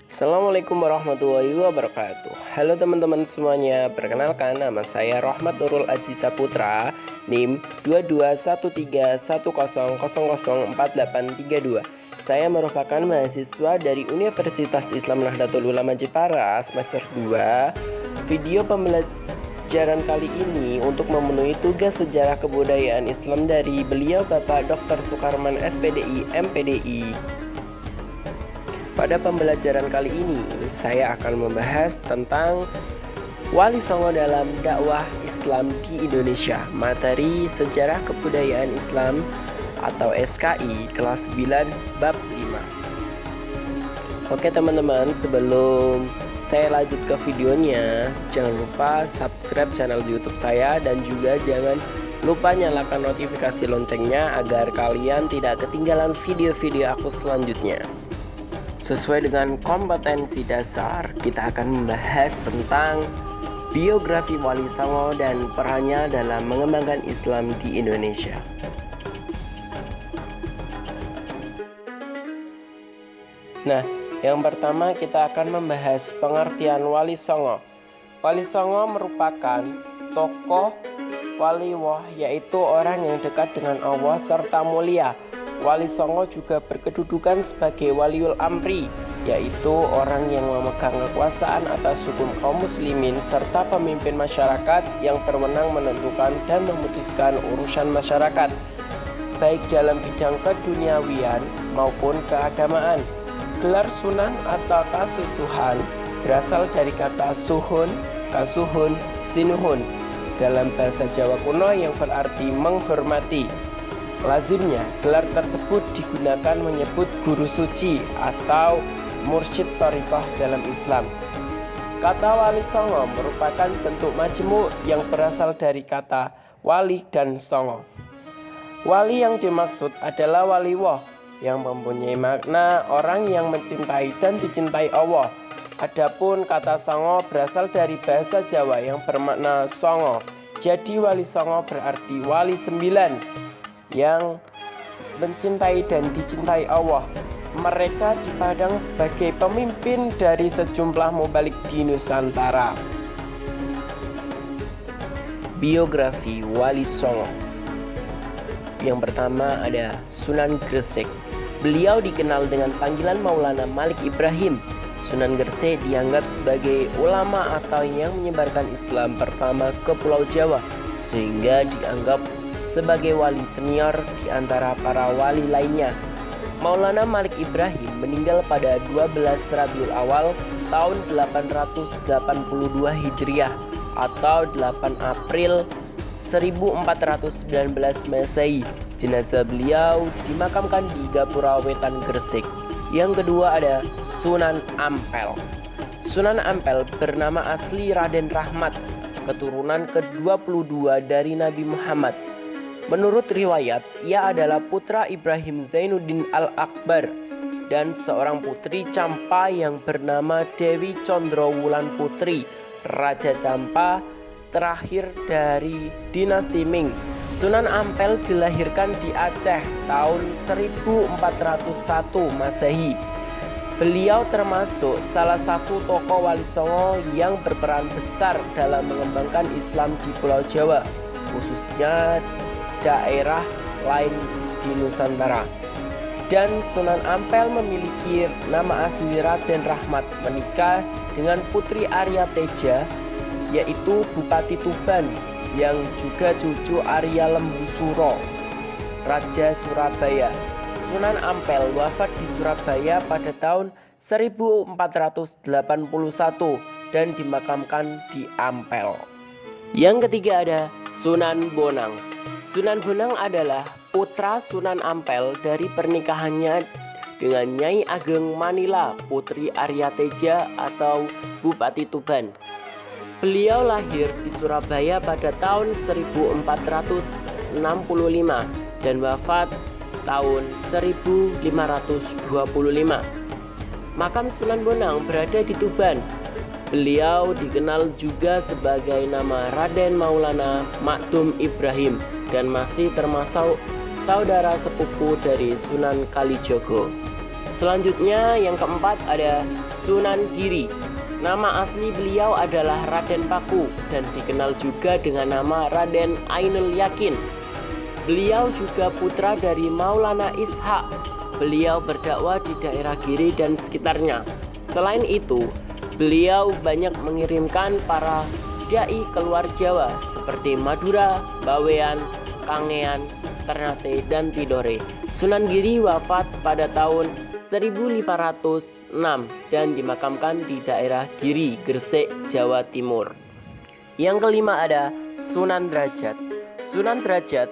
Assalamualaikum warahmatullahi wabarakatuh. Halo teman-teman semuanya, perkenalkan nama saya Rahmat Nurul Aji Saputra, NIM 221310004832. Saya merupakan mahasiswa dari Universitas Islam Nahdlatul Ulama Jepara semester 2. Video pembelajaran kali ini untuk memenuhi tugas sejarah kebudayaan Islam dari beliau Bapak Dr. Sukarman SPDI MPDI. Pada pembelajaran kali ini, saya akan membahas tentang Wali Songo dalam dakwah Islam di Indonesia. Materi Sejarah Kebudayaan Islam atau SKI kelas 9 bab 5. Oke teman-teman, sebelum saya lanjut ke videonya, jangan lupa subscribe channel YouTube saya dan juga jangan lupa nyalakan notifikasi loncengnya agar kalian tidak ketinggalan video-video aku selanjutnya. Sesuai dengan kompetensi dasar, kita akan membahas tentang biografi Wali Songo dan perannya dalam mengembangkan Islam di Indonesia. Nah, yang pertama kita akan membahas pengertian Wali Songo. Wali Songo merupakan tokoh waliwah, yaitu orang yang dekat dengan Allah serta mulia. Wali Songo juga berkedudukan sebagai waliul amri, yaitu orang yang memegang kekuasaan atas hukum kaum muslimin serta pemimpin masyarakat yang berwenang menentukan dan memutuskan urusan masyarakat, baik dalam bidang keduniawian maupun keagamaan. Gelar sunan atau kasusuhan berasal dari kata suhun, kasuhun, sinuhun dalam bahasa Jawa kuno yang berarti menghormati. Lazimnya, gelar tersebut digunakan menyebut guru suci atau mursyid thariqah dalam Islam. Kata Wali Songo merupakan bentuk majmuk yang berasal dari kata wali dan songo. Wali yang dimaksud adalah waliwah yang mempunyai makna orang yang mencintai dan dicintai Allah. Adapun kata songo berasal dari bahasa Jawa yang bermakna songo. Jadi Wali Songo berarti wali 9 yang mencintai dan dicintai Allah. Mereka dipandang sebagai pemimpin dari sejumlah mubalik di Nusantara. Biografi Wali Songo. Yang pertama ada Sunan Gresik. Beliau dikenal dengan panggilan Maulana Malik Ibrahim. Sunan Gresik dianggap sebagai ulama atau yang menyebarkan Islam pertama ke Pulau Jawa, sehingga dianggap sebagai wali senior di antara para wali lainnya. Maulana Malik Ibrahim meninggal pada 12 Rabiul Awal tahun 882 Hijriah atau 8 April 1419 Masehi. Jenazah beliau dimakamkan di Gapura Wetan, Gresik. Yang kedua ada Sunan Ampel. Sunan Ampel bernama asli Raden Rahmat, keturunan ke-22 dari Nabi Muhammad. Menurut riwayat, ia adalah putra Ibrahim Zainuddin Al-Akbar dan seorang putri Campa yang bernama Dewi Condrowulan Putri, Raja Campa terakhir dari dinasti Ming. Sunan Ampel dilahirkan di Aceh tahun 1401 Masehi. Beliau termasuk salah satu tokoh Wali Songo yang berperan besar dalam mengembangkan Islam di Pulau Jawa, khususnya daerah lain di Nusantara. Dan Sunan Ampel memiliki nama asli Raden Rahmat, menikah dengan Putri Arya Teja, yaitu Bupati Tuban yang juga cucu Arya Lembusuro, Raja Surabaya. Sunan Ampel wafat di Surabaya pada tahun 1481 dan dimakamkan di Ampel. Yang ketiga ada Sunan Bonang. Sunan Bonang adalah putra Sunan Ampel dari pernikahannya dengan Nyai Ageng Manila, Putri Arya Teja atau Bupati Tuban. Beliau lahir di Surabaya pada tahun 1465 dan wafat tahun 1525. Makam Sunan Bonang berada di Tuban. Beliau dikenal juga sebagai nama Raden Maulana Maktum Ibrahim dan masih termasuk saudara sepupu dari Sunan Kalijogo. Selanjutnya yang keempat ada Sunan Giri. Nama asli beliau adalah Raden Paku dan dikenal juga dengan nama Raden Ainul Yakin. Beliau juga putra dari Maulana Ishaq. Beliau berdakwah di daerah Giri dan sekitarnya. Selain itu, beliau banyak mengirimkan para dai keluar Jawa seperti Madura, Bawean, Kangean, Ternate, dan Tidore. Sunan Giri wafat pada tahun 1506 dan dimakamkan di daerah Giri, Gresik, Jawa Timur. Yang kelima ada Sunan Derajat. Sunan Derajat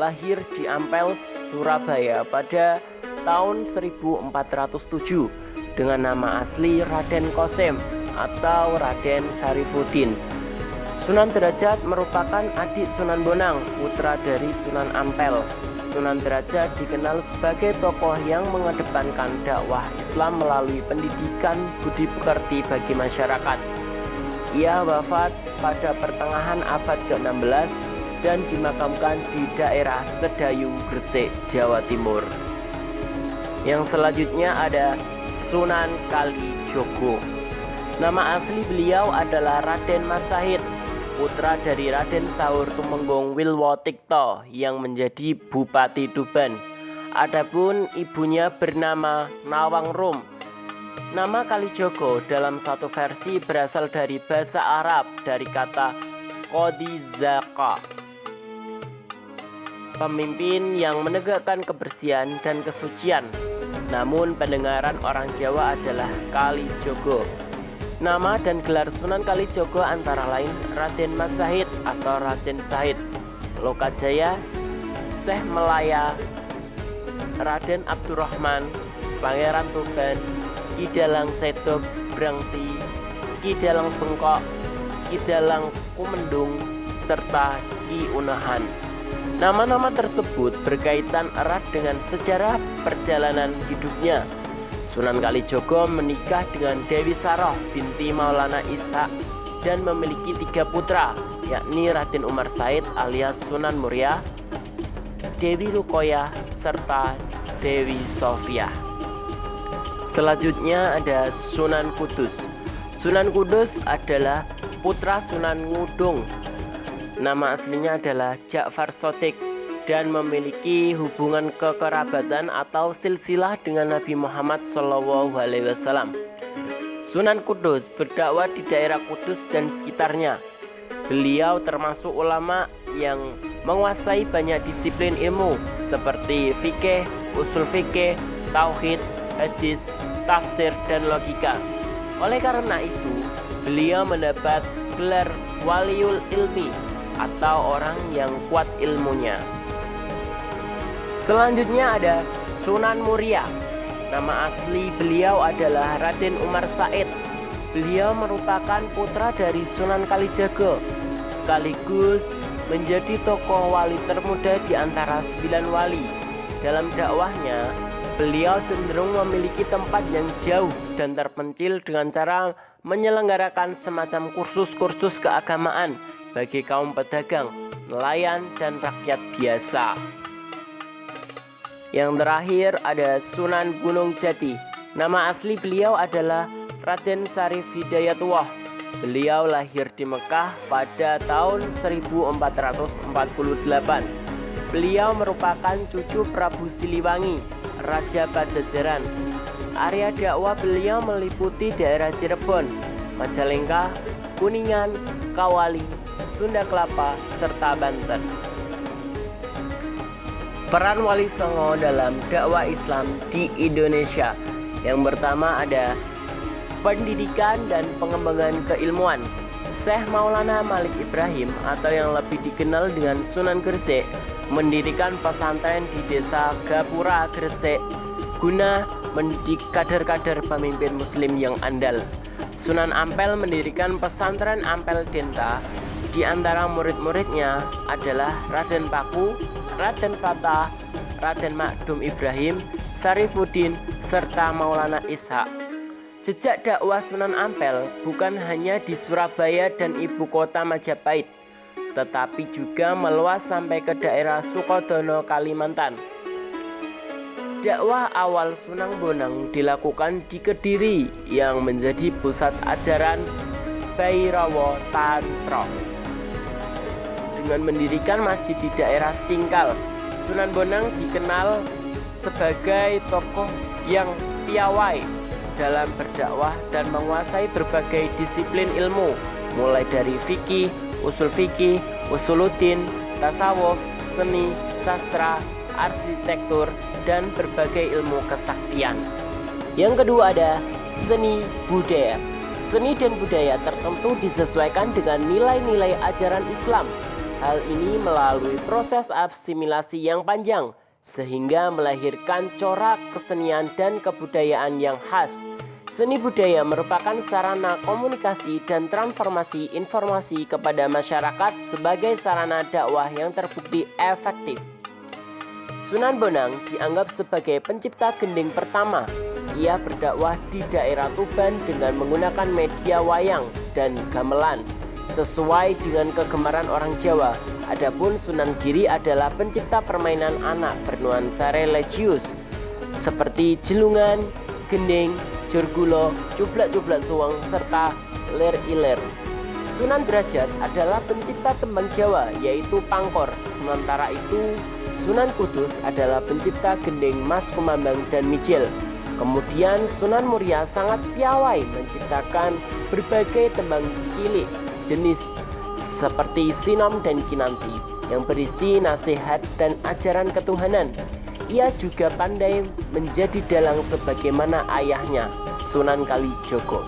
lahir di Ampel, Surabaya pada tahun 1407 dengan nama asli Raden Kosem atau Raden Syarifuddin. Sunan Derajat merupakan adik Sunan Bonang, putra dari Sunan Ampel. Sunan Derajat dikenal sebagai tokoh yang mengedepankan dakwah Islam melalui pendidikan budi pekerti bagi masyarakat. Ia wafat pada pertengahan abad ke-16 dan dimakamkan di daerah Sedayu, Gresik, Jawa Timur. Yang selanjutnya ada Sunan Kalijogo. Nama asli beliau adalah Raden Masahid, putra dari Raden Saur Tumenggung Wilwotikto yang menjadi Bupati Tuban. Adapun ibunya bernama Nawangrum. Nama Kalijogo dalam satu versi berasal dari bahasa Arab dari kata Qodizaka, pemimpin yang menegakkan kebersihan dan kesucian. Namun pendengaran orang Jawa adalah Kalijogo. Nama dan gelar Sunan Kalijogo antara lain Raden Masahid atau Raden Sahid, Lokajaya, Syekh Melaya, Raden Abdurrahman, Pangeran Tuban, Ki Dalang Seto Brangti, Ki Dalang Bengkok, Ki Dalang Kumendung, serta Ki Unahan. Nama-nama tersebut berkaitan erat dengan sejarah perjalanan hidupnya. Sunan Kalijogo menikah dengan Dewi Saroh binti Maulana Ishaq dan memiliki 3 putra, yakni Raden Umar Said alias Sunan Muria, Dewi Rukoyah, serta Dewi Sofia. Selanjutnya ada Sunan Kudus. Sunan Kudus adalah putra Sunan Ngudung. Nama aslinya adalah Ja'far Sotik dan memiliki hubungan kekerabatan atau silsilah dengan Nabi Muhammad SAW. Sunan Kudus berdakwah di daerah Kudus dan sekitarnya. Beliau termasuk ulama yang menguasai banyak disiplin ilmu seperti fikih, usul fikih, tauhid, hadis, tafsir, dan logika. Oleh karena itu, beliau mendapat gelar Waliul Ilmi atau orang yang kuat ilmunya. Selanjutnya ada Sunan Muria. Nama asli beliau adalah Raden Umar Said. Beliau merupakan putra dari Sunan Kalijaga, sekaligus menjadi tokoh wali termuda di antara 9 wali. Dalam dakwahnya, beliau cenderung memiliki tempat yang jauh dan terpencil dengan cara menyelenggarakan semacam kursus-kursus keagamaan bagi kaum pedagang, nelayan, dan rakyat biasa. Yang terakhir ada Sunan Gunung Jati. Nama asli beliau adalah Raden Syarif Hidayatullah. Beliau lahir di Mekah pada tahun 1448. Beliau merupakan cucu Prabu Siliwangi, Raja Pajajaran. Area dakwah beliau meliputi daerah Cirebon, Majalengka, Kuningan, Kawali, Sunda Kelapa, serta Banten. Peran Wali Songo dalam dakwah Islam di Indonesia. Yang pertama ada pendidikan dan pengembangan keilmuan. Syekh Maulana Malik Ibrahim atau yang lebih dikenal dengan Sunan Gresik mendirikan pesantren di desa Gapura, Gresik guna mendidik kader-kader pemimpin muslim yang andal. Sunan Ampel mendirikan pesantren Ampel Denta. Di antara murid-muridnya adalah Raden Paku, Raden Fatah, Raden Makdum Ibrahim, Syarifuddin, serta Maulana Ishaq. Jejak dakwah Sunan Ampel bukan hanya di Surabaya dan ibu kota Majapahit, tetapi juga meluas sampai ke daerah Sukodono, Kalimantan. Dakwah awal Sunan Bonang dilakukan di Kediri yang menjadi pusat ajaran Bhairawa Tantra. Dengan mendirikan masjid di daerah Singkal, Sunan Bonang dikenal sebagai tokoh yang piawai dalam berdakwah dan menguasai berbagai disiplin ilmu, mulai dari fikih, usuluddin, tasawuf, seni, sastra, arsitektur, dan berbagai ilmu kesaktian. Yang kedua ada seni budaya. Seni dan budaya tertentu disesuaikan dengan nilai-nilai ajaran Islam. Hal ini melalui proses asimilasi yang panjang, sehingga melahirkan corak kesenian dan kebudayaan yang khas. Seni budaya merupakan sarana komunikasi dan transformasi informasi kepada masyarakat sebagai sarana dakwah yang terbukti efektif. Sunan Bonang dianggap sebagai pencipta gending pertama. Ia berdakwah di daerah Tuban dengan menggunakan media wayang dan gamelan sesuai dengan kegemaran orang Jawa. Adapun Sunan Giri adalah pencipta permainan anak bernuansa religius seperti jelungan, gending, jorgulo, cublak-cublak suweng, serta lir-ilir. Sunan Derajat adalah pencipta tembang Jawa yaitu pangkor. Sementara itu Sunan Kudus adalah pencipta gending Mas Kumambang dan Mijil. Kemudian Sunan Muria sangat piawai menciptakan berbagai tembang cilik jenis seperti Sinom dan Kinanti yang berisi nasihat dan ajaran ketuhanan. Ia juga pandai menjadi dalang sebagaimana ayahnya, Sunan Kalijogo.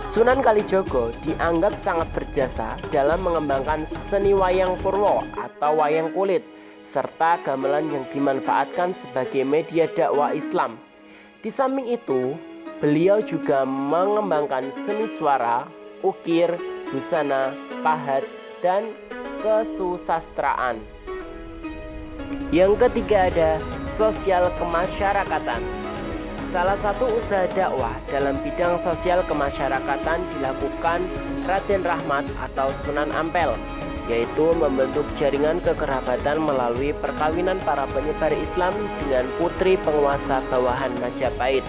Sunan Kalijogo dianggap sangat berjasa dalam mengembangkan seni wayang Purwo atau wayang kulit, serta gamelan yang dimanfaatkan sebagai media dakwah Islam. Di samping itu, beliau juga mengembangkan seni suara, ukir, busana, pahat, dan kesusastraan. Yang ketiga ada sosial kemasyarakatan. Salah satu usaha dakwah dalam bidang sosial kemasyarakatan dilakukan Raden Rahmat atau Sunan Ampel, yaitu membentuk jaringan kekerabatan melalui perkawinan para penyebar Islam dengan putri penguasa bawahan Majapahit.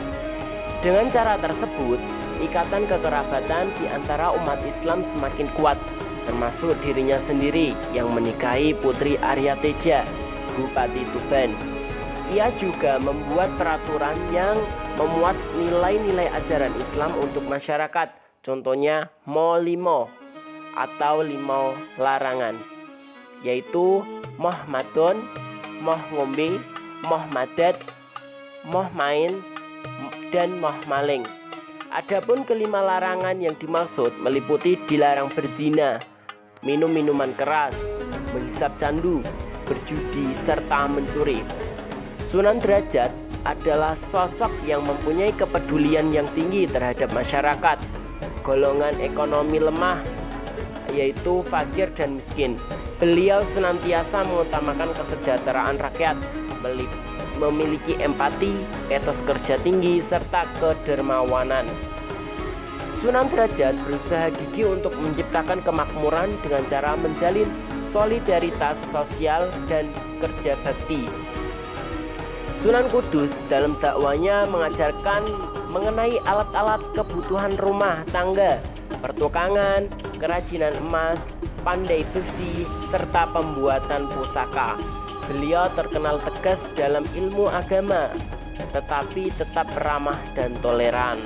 Dengan cara tersebut, ikatan kekerabatan di antara umat Islam semakin kuat, termasuk dirinya sendiri yang menikahi Putri Arya Teja, Bupati Tuban. Ia juga membuat peraturan yang memuat nilai-nilai ajaran Islam untuk masyarakat, contohnya Mo 5 atau 5 larangan, yaitu moh madon, moh ngombe, moh madat, moh main, dan moh maling. Adapun kelima larangan yang dimaksud meliputi dilarang berzina, minum minuman keras, menghisap candu, berjudi, serta mencuri. Sunan Derajat adalah sosok yang mempunyai kepedulian yang tinggi terhadap masyarakat, golongan ekonomi lemah, yaitu fakir dan miskin. Beliau senantiasa mengutamakan kesejahteraan rakyat, memiliki empati, etos kerja tinggi, serta kedermawanan. Sunan Derajat berusaha gigih untuk menciptakan kemakmuran dengan cara menjalin solidaritas sosial dan kerja bakti. Sunan Kudus dalam dakwanya mengajarkan mengenai alat-alat kebutuhan rumah tangga, pertukangan, kerajinan emas, pandai besi, serta pembuatan pusaka. Beliau terkenal tegas dalam ilmu agama, tetapi tetap ramah dan toleran.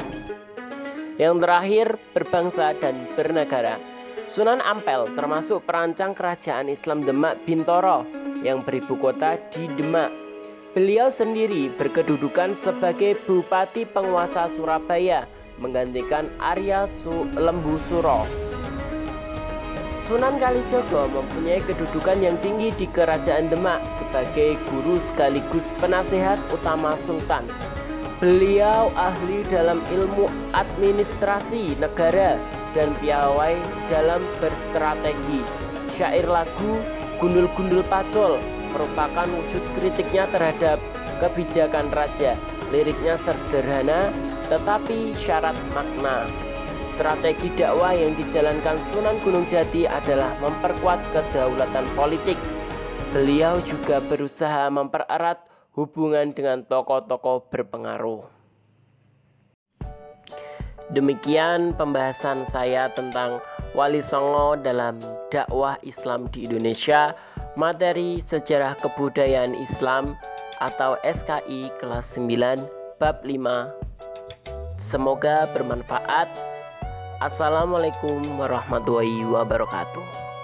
Yang terakhir, berbangsa dan bernegara. Sunan Ampel termasuk perancang kerajaan Islam Demak Bintoro yang beribu kota di Demak. Beliau sendiri berkedudukan sebagai Bupati Penguasa Surabaya, menggantikan Arya Lembu Suro. Sunan Kalijogo mempunyai kedudukan yang tinggi di Kerajaan Demak sebagai guru sekaligus penasehat utama Sultan. Beliau ahli dalam ilmu administrasi negara dan piawai dalam berstrategi. Syair lagu Gundul-Gundul Pacul merupakan wujud kritiknya terhadap kebijakan raja. Liriknya sederhana tetapi syarat makna. Strategi dakwah yang dijalankan Sunan Gunung Jati adalah memperkuat kedaulatan politik. Beliau juga berusaha mempererat hubungan dengan tokoh-tokoh berpengaruh. Demikian pembahasan saya tentang Wali Songo dalam dakwah Islam di Indonesia, materi Sejarah Kebudayaan Islam atau SKI kelas 9 bab 5. Semoga bermanfaat. Assalamualaikum warahmatullahi wabarakatuh.